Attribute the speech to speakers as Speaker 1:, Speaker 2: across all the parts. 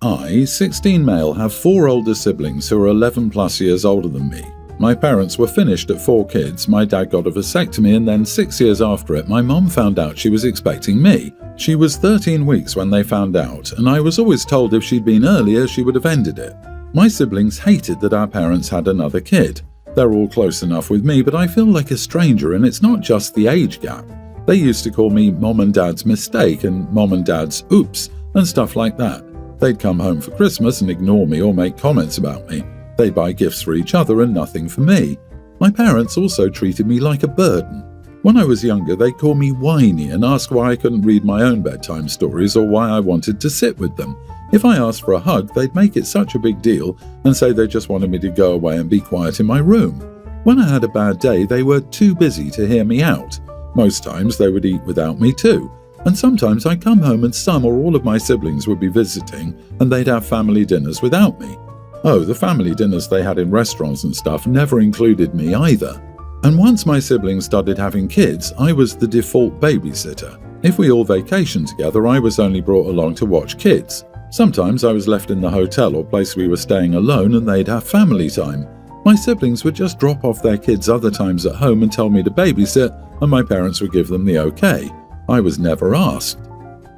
Speaker 1: I, 16 male, have 4 older siblings who are 11 plus years older than me. My parents were finished at 4 kids, my dad got a vasectomy, and then 6 years after it, my mom found out she was expecting me. She was 13 weeks when they found out, and I was always told if she'd been earlier, she would have ended it. My siblings hated that our parents had another kid. They're all close enough with me, but I feel like a stranger, and it's not just the age gap. They used to call me Mom and Dad's mistake and Mom and Dad's oops and stuff like that. They'd come home for Christmas and ignore me or make comments about me. They'd buy gifts for each other and nothing for me. My parents also treated me like a burden. When I was younger, they'd call me whiny and ask why I couldn't read my own bedtime stories or why I wanted to sit with them. If I asked for a hug, they'd make it such a big deal and say they just wanted me to go away and be quiet in my room. When I had a bad day, they were too busy to hear me out. Most times they would eat without me too. And sometimes I'd come home and some or all of my siblings would be visiting and they'd have family dinners without me. Oh, the family dinners they had in restaurants and stuff never included me either. And once my siblings started having kids, I was the default babysitter. If we all vacationed together, I was only brought along to watch kids. Sometimes I was left in the hotel or place we were staying alone and they'd have family time. My siblings would just drop off their kids other times at home and tell me to babysit, and my parents would give them the okay. I was never asked.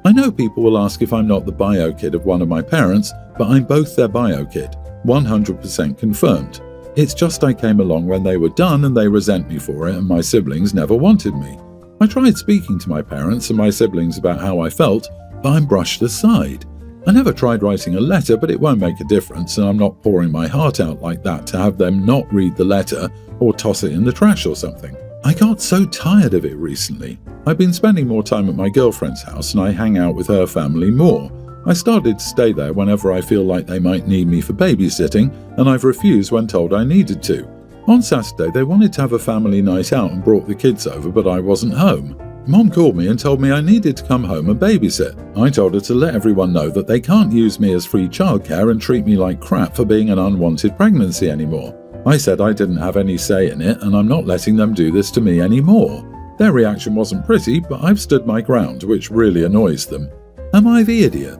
Speaker 1: I know people will ask if I'm not the bio kid of one of my parents, but I'm both their bio kid, 100% confirmed. It's just I came along when they were done and they resent me for it and my siblings never wanted me. I tried speaking to my parents and my siblings about how I felt, but I'm brushed aside. I never tried writing a letter, but it won't make a difference and I'm not pouring my heart out like that to have them not read the letter or toss it in the trash or something. I got so tired of it recently. I've been spending more time at my girlfriend's house and I hang out with her family more. I started to stay there whenever I feel like they might need me for babysitting, and I've refused when told I needed to. On Saturday, they wanted to have a family night out and brought the kids over, but I wasn't home. Mom called me and told me I needed to come home and babysit. I told her to let everyone know that they can't use me as free childcare and treat me like crap for being an unwanted pregnancy anymore. I said I didn't have any say in it and I'm not letting them do this to me anymore. Their reaction wasn't pretty, but I've stood my ground, which really annoys them. Am I the idiot?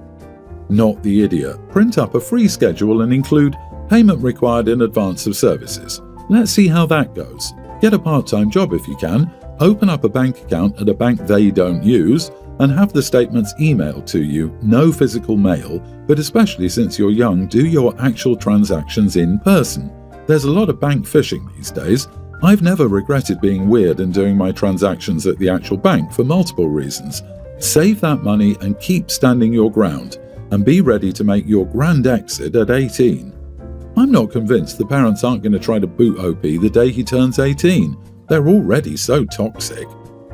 Speaker 1: Not the idiot. Print up a free schedule and include payment required in advance of services. Let's see how that goes. Get a part-time job if you can, open up a bank account at a bank they don't use, and have the statements emailed to you, no physical mail, but especially since you're young, do your actual transactions in person. There's a lot of bank phishing these days. I've never regretted being weird and doing my transactions at the actual bank for multiple reasons. Save that money and keep standing your ground, and be ready to make your grand exit at 18. I'm not convinced the parents aren't going to try to boot OP the day he turns 18. They're already so toxic.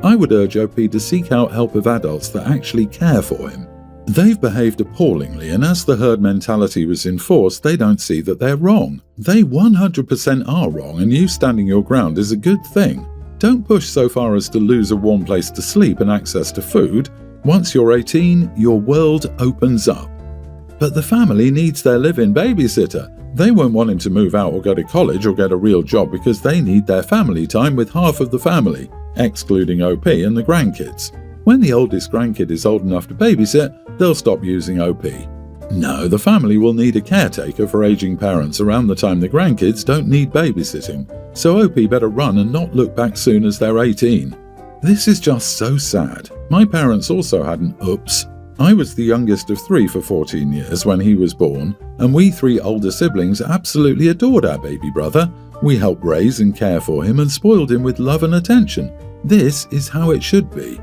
Speaker 1: I would urge OP to seek out help of adults that actually care for him. They've behaved appallingly, and as the herd mentality was enforced, they don't see that they're wrong. They 100% are wrong, and you standing your ground is a good thing. Don't push so far as to lose a warm place to sleep and access to food. Once you're 18, your world opens up. But the family needs their live-in babysitter. They won't want him to move out or go to college or get a real job because they need their family time with half of the family, excluding OP and the grandkids. When the oldest grandkid is old enough to babysit, they'll stop using OP. No, the family will need a caretaker for aging parents around the time the grandkids don't need babysitting. So OP better run and not look back soon as they're 18. This is just so sad. My parents also had an oops. I was the youngest of 3 for 14 years when he was born, and we 3 older siblings absolutely adored our baby brother. We helped raise and care for him and spoiled him with love and attention. This is how it should be.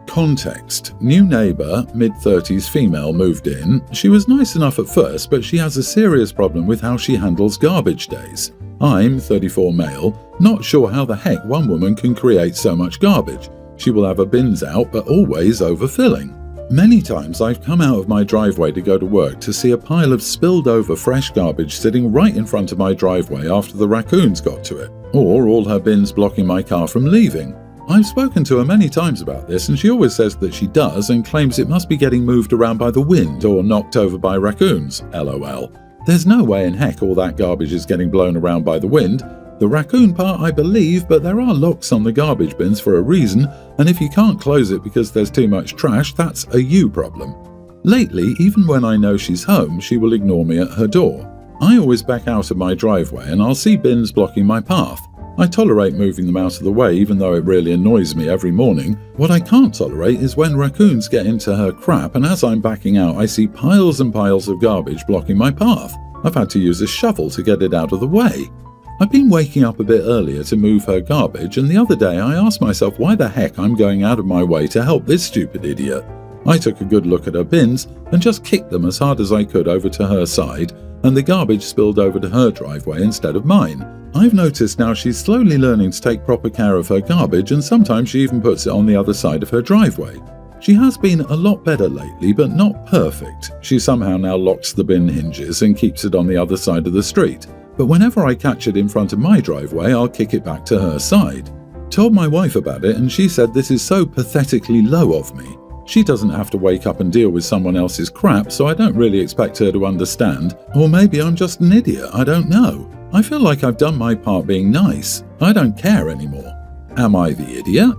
Speaker 1: Context. New neighbour, mid-30s female, moved in. She was nice enough at first, but she has a serious problem with how she handles garbage days. I'm 34 male, not sure how the heck one woman can create so much garbage. She will have her bins out, but always overfilling. Many times I've come out of my driveway to go to work to see a pile of spilled over fresh garbage sitting right in front of my driveway after the raccoons got to it, or all her bins blocking my car from leaving. I've spoken to her many times about this and she always says that she does and claims it must be getting moved around by the wind or knocked over by raccoons, lol. There's no way in heck all that garbage is getting blown around by the wind. The raccoon part I believe, but there are locks on the garbage bins for a reason, and if you can't close it because there's too much trash, that's a you problem. Lately, even when I know she's home, she will ignore me at her door. I always back out of my driveway and I'll see bins blocking my path. I tolerate moving them out of the way even though it really annoys me every morning. What I can't tolerate is when raccoons get into her crap and as I'm backing out I see piles and piles of garbage blocking my path. I've had to use a shovel to get it out of the way. I've been waking up a bit earlier to move her garbage, and the other day I asked myself why the heck I'm going out of my way to help this stupid idiot. I took a good look at her bins and just kicked them as hard as I could over to her side, and the garbage spilled over to her driveway instead of mine. I've noticed now she's slowly learning to take proper care of her garbage, and sometimes she even puts it on the other side of her driveway. She has been a lot better lately, but not perfect. She somehow now locks the bin hinges and keeps it on the other side of the street. But whenever I catch it in front of my driveway, I'll kick it back to her side. Told my wife about it and she said this is so pathetically low of me. She doesn't have to wake up and deal with someone else's crap, so I don't really expect her to understand. Or maybe I'm just an idiot, I don't know. I feel like I've done my part being nice. I don't care anymore. Am I the idiot?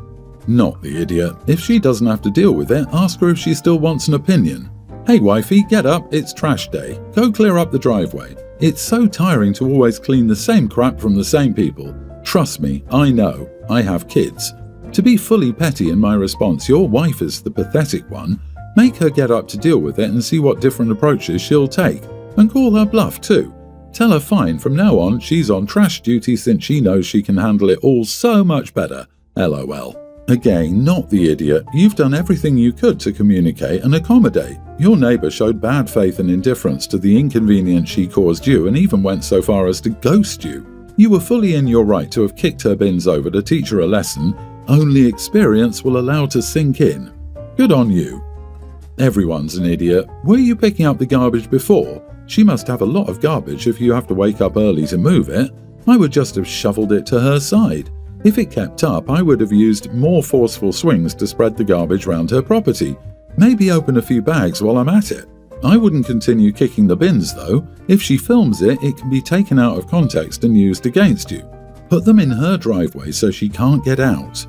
Speaker 1: Not the idiot. If she doesn't have to deal with it, ask her if she still wants an opinion. Hey wifey, get up, it's trash day. Go clear up the driveway. It's so tiring to always clean the same crap from the same people. Trust me, I know. I have kids. To be fully petty in my response, your wife is the pathetic one. Make her get up to deal with it and see what different approaches she'll take. And call her bluff too. Tell her fine, from now on she's on trash duty since she knows she can handle it all so much better. LOL. Again, not the idiot. You've done everything you could to communicate and accommodate. Your neighbour showed bad faith and indifference to the inconvenience she caused you and even went so far as to ghost you. You were fully in your right to have kicked her bins over to teach her a lesson only experience will allow to sink in. Good on you. Everyone's an idiot. Were you picking up the garbage before? She must have a lot of garbage if you have to wake up early to move it. I would just have shoveled it to her side. If it kept up, I would have used more forceful swings to spread the garbage round her property. Maybe open a few bags while I'm at it. I wouldn't continue kicking the bins though. If she films it, it can be taken out of context and used against you. Put them in her driveway so she can't get out.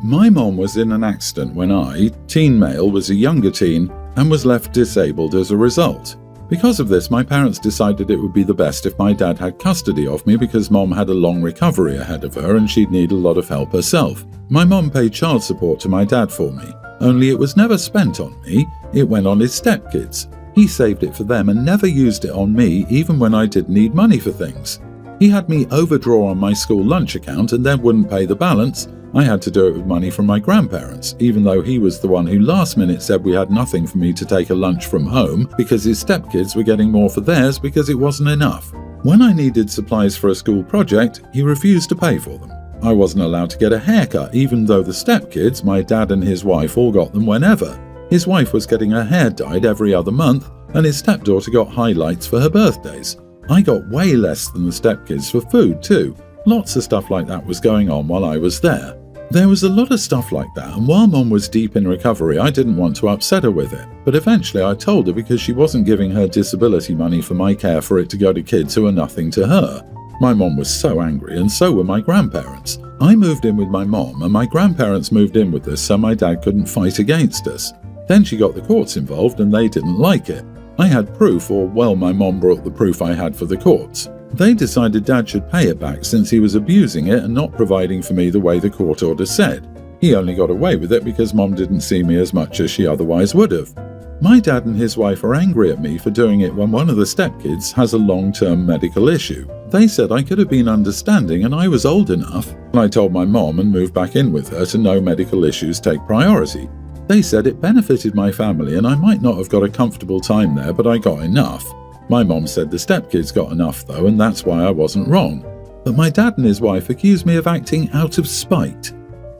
Speaker 1: My mom was in an accident when I, teen male, was a younger teen and was left disabled as a result. Because of this, my parents decided it would be the best if my dad had custody of me because mom had a long recovery ahead of her and she'd need a lot of help herself. My mom paid child support to my dad for me, only it was never spent on me, it went on his stepkids. He saved it for them and never used it on me even when I did need money for things. He had me overdraw on my school lunch account and then wouldn't pay the balance. I had to do it with money from my grandparents, even though he was the one who last minute said we had nothing for me to take a lunch from home because his stepkids were getting more for theirs because it wasn't enough. When I needed supplies for a school project, he refused to pay for them. I wasn't allowed to get a haircut even though the stepkids, my dad and his wife, all got them whenever. His wife was getting her hair dyed every other month and his stepdaughter got highlights for her birthdays. I got way less than the stepkids for food too. Lots of stuff like that was going on while I was there. There was a lot of stuff like that, and while Mom was deep in recovery, I didn't want to upset her with it. But eventually I told her because she wasn't giving her disability money for my care for it to go to kids who are nothing to her. My mom was so angry, and so were my grandparents. I moved in with my mom, and my grandparents moved in with us so my dad couldn't fight against us. Then she got the courts involved, and they didn't like it. I had proof, or well, my mom brought the proof I had for the courts. They decided Dad should pay it back since he was abusing it and not providing for me the way the court order said. He only got away with it because Mom didn't see me as much as she otherwise would have. My dad and his wife are angry at me for doing it when one of the stepkids has a long-term medical issue. They said I could have been understanding and I was old enough. I told my mom and moved back in with her to know medical issues take priority. They said it benefited my family and I might not have got a comfortable time there, but I got enough. My mom said the stepkids got enough though, and that's why I wasn't wrong. But my dad and his wife accused me of acting out of spite.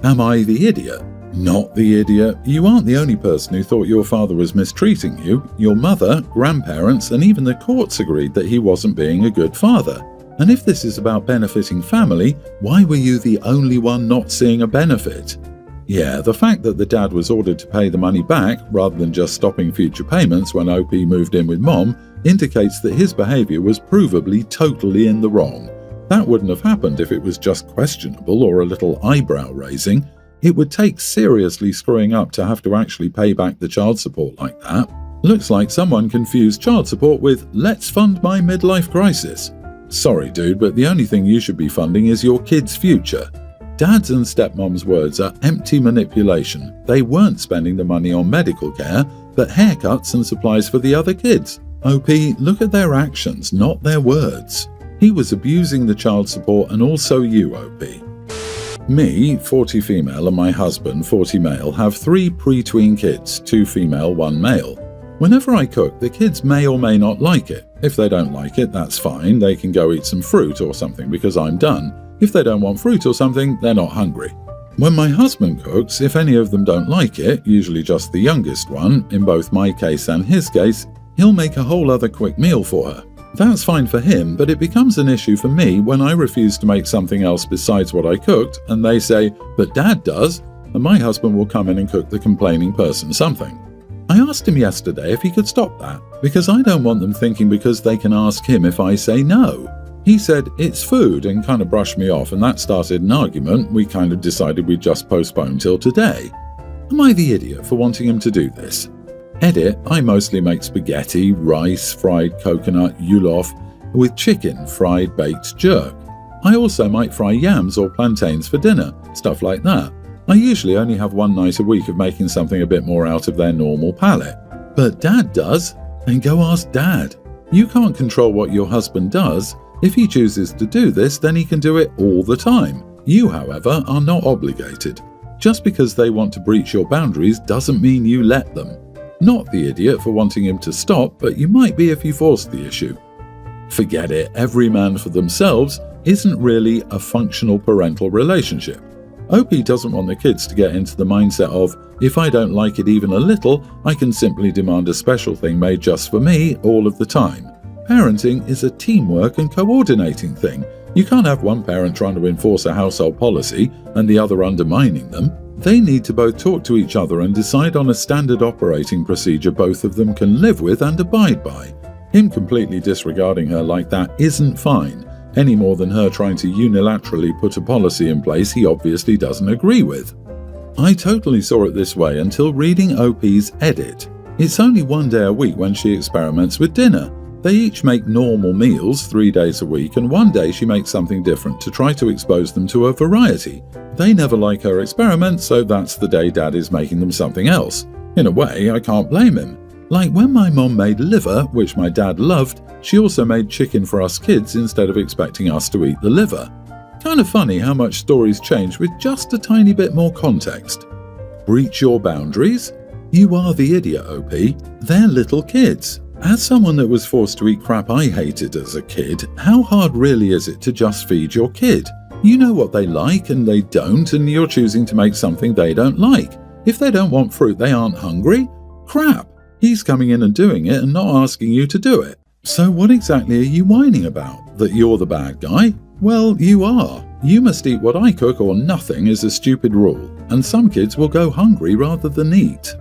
Speaker 1: Am I the idiot? Not the idiot. You aren't the only person who thought your father was mistreating you. Your mother, grandparents, and even the courts agreed that he wasn't being a good father. And if this is about benefiting family, why were you the only one not seeing a benefit? Yeah, the fact that the dad was ordered to pay the money back rather than just stopping future payments when OP moved in with Mom indicates that his behaviour was provably totally in the wrong. That wouldn't have happened if it was just questionable or a little eyebrow raising. It would take seriously screwing up to have to actually pay back the child support like that. Looks like someone confused child support with "let's fund my midlife crisis." Sorry dude, but the only thing you should be funding is your kid's future. Dad's and stepmom's words are empty manipulation. They weren't spending the money on medical care, but haircuts and supplies for the other kids. OP, look at their actions, not their words. He was abusing the child support and also you, OP. Me, 40 female, and my husband, 40 male, have 3 pre-tween kids, 2 female, 1 male. Whenever I cook, the kids may or may not like it. If they don't like it, that's fine. They can go eat some fruit or something because I'm done. If they don't want fruit or something, they're not hungry. When my husband cooks, if any of them don't like it, usually just the youngest one, in both my case and his case, he'll make a whole other quick meal for her. That's fine for him, but it becomes an issue for me when I refuse to make something else besides what I cooked, and they say, "But Dad does," and my husband will come in and cook the complaining person something. I asked him yesterday if he could stop that, because I don't want them thinking because they can ask him if I say no. He said, "It's food," and kind of brushed me off, and that started an argument. We kind of decided we'd just postpone till today. Am I the idiot for wanting him to do this? Edit, I mostly make spaghetti, rice, fried coconut, jollof, with chicken, fried baked jerk. I also might fry yams or plantains for dinner, stuff like that. I usually only have one night a week of making something a bit more out of their normal palate. But Dad does, then go ask Dad. You can't control what your husband does. If he chooses to do this, then he can do it all the time. You, however, are not obligated. Just because they want to breach your boundaries doesn't mean you let them. Not the idiot for wanting him to stop, but you might be if you forced the issue. Forget it, every man for themselves isn't really a functional parental relationship. OP doesn't want the kids to get into the mindset of, if I don't like it even a little, I can simply demand a special thing made just for me all of the time. Parenting is a teamwork and coordinating thing. You can't have one parent trying to enforce a household policy and the other undermining them. They need to both talk to each other and decide on a standard operating procedure both of them can live with and abide by. Him completely disregarding her like that isn't fine, any more than her trying to unilaterally put a policy in place he obviously doesn't agree with. I totally saw it this way until reading OP's edit. It's only one day a week when she experiments with dinner. They each make normal meals 3 days a week, and one day she makes something different to try to expose them to a variety. They never like her experiments, so that's the day Dad is making them something else. In a way, I can't blame him. Like when my mom made liver, which my dad loved, she also made chicken for us kids instead of expecting us to eat the liver. Kind of funny how much stories change with just a tiny bit more context. Breach your boundaries? You are the idiot, OP. They're little kids. As someone that was forced to eat crap I hated as a kid, how hard really is it to just feed your kid? You know what they like and they don't, and you're choosing to make something they don't like. If they don't want fruit, they aren't hungry? Crap! He's coming in and doing it and not asking you to do it. So what exactly are you whining about? That you're the bad guy? Well, you are. You must eat what I cook or nothing is a stupid rule, and some kids will go hungry rather than eat.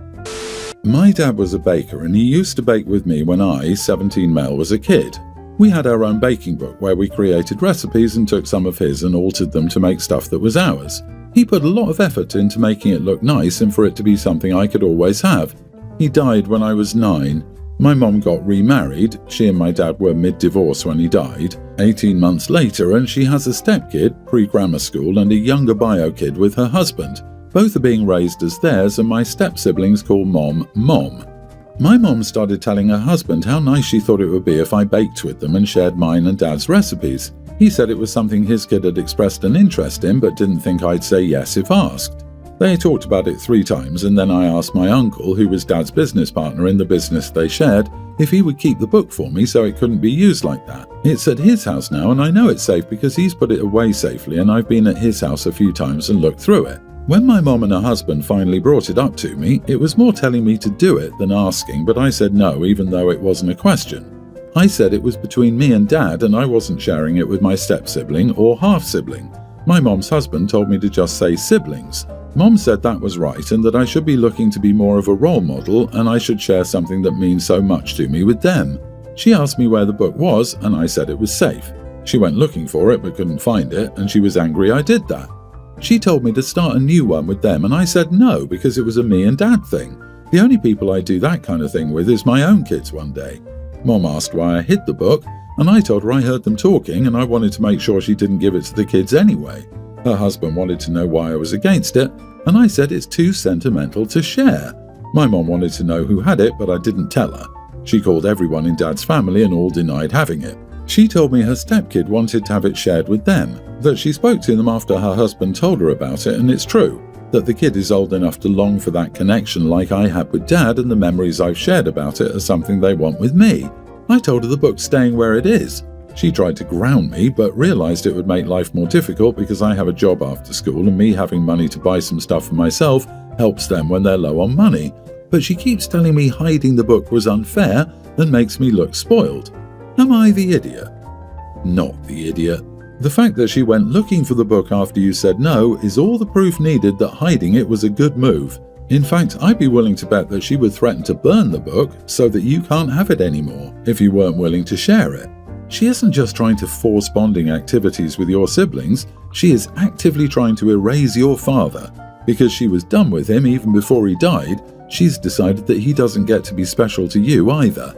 Speaker 1: My dad was a baker and he used to bake with me when I, 17 male, was a kid. We had our own baking book where we created recipes and took some of his and altered them to make stuff that was ours. He put a lot of effort into making it look nice and for it to be something I could always have. He died when I was 9. My mom got remarried. She and my dad were mid-divorce when he died. 18 months later, and she has a stepkid, pre-grammar school, and a younger bio kid with her husband. Both are being raised as theirs, and my step-siblings call Mom, Mom. My mom started telling her husband how nice she thought it would be if I baked with them and shared mine and Dad's recipes. He said it was something his kid had expressed an interest in, but didn't think I'd say yes if asked. They talked about it 3 times, and then I asked my uncle, who was Dad's business partner in the business they shared, if he would keep the book for me so it couldn't be used like that. It's at his house now, and I know it's safe because he's put it away safely, and I've been at his house a few times and looked through it. When my mom and her husband finally brought it up to me, it was more telling me to do it than asking, but I said no even though it wasn't a question. I said it was between me and Dad and I wasn't sharing it with my step-sibling or half-sibling. My mom's husband told me to just say siblings. Mom said that was right and that I should be looking to be more of a role model and I should share something that means so much to me with them. She asked me where the book was and I said it was safe. She went looking for it but couldn't find it and she was angry I did that. She told me to start a new one with them, and I said no because it was a me and Dad thing. The only people I do that kind of thing with is my own kids one day. Mom asked why I hid the book, and I told her I heard them talking and I wanted to make sure she didn't give it to the kids anyway. Her husband wanted to know why I was against it, and I said it's too sentimental to share. My mom wanted to know who had it, but I didn't tell her. She called everyone in Dad's family and all denied having it. She told me her stepkid wanted to have it shared with them, that she spoke to them after her husband told her about it, and it's true, that the kid is old enough to long for that connection like I had with Dad, and the memories I've shared about it are something they want with me. I told her the book's staying where it is. She tried to ground me, but realised it would make life more difficult because I have a job after school and me having money to buy some stuff for myself helps them when they're low on money. But she keeps telling me hiding the book was unfair and makes me look spoiled. Am I the idiot? Not the idiot. The fact that she went looking for the book after you said no is all the proof needed that hiding it was a good move. In fact, I'd be willing to bet that she would threaten to burn the book so that you can't have it anymore if you weren't willing to share it. She isn't just trying to force bonding activities with your siblings, she is actively trying to erase your father. Because she was done with him even before he died, she's decided that he doesn't get to be special to you either.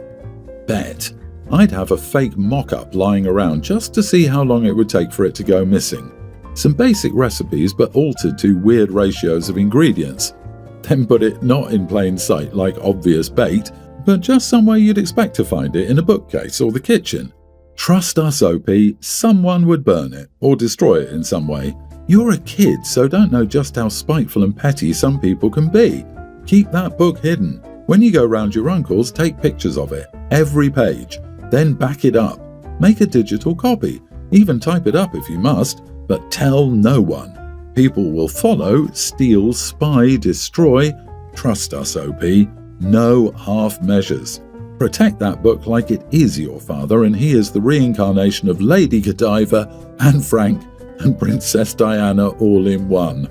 Speaker 1: Bet. I'd have a fake mock-up lying around just to see how long it would take for it to go missing. Some basic recipes but altered to weird ratios of ingredients. Then put it not in plain sight like obvious bait, but just somewhere you'd expect to find it in a bookcase or the kitchen. Trust us, OP, someone would burn it or destroy it in some way. You're a kid, so don't know just how spiteful and petty some people can be. Keep that book hidden. When you go round your uncle's, take pictures of it, every page. Then back it up. Make a digital copy. Even type it up if you must, but tell no one. People will follow, steal, spy, destroy. Trust us, OP. No half measures. Protect that book like it is your father and he is the reincarnation of Lady Godiva, Anne Frank and Princess Diana all in one.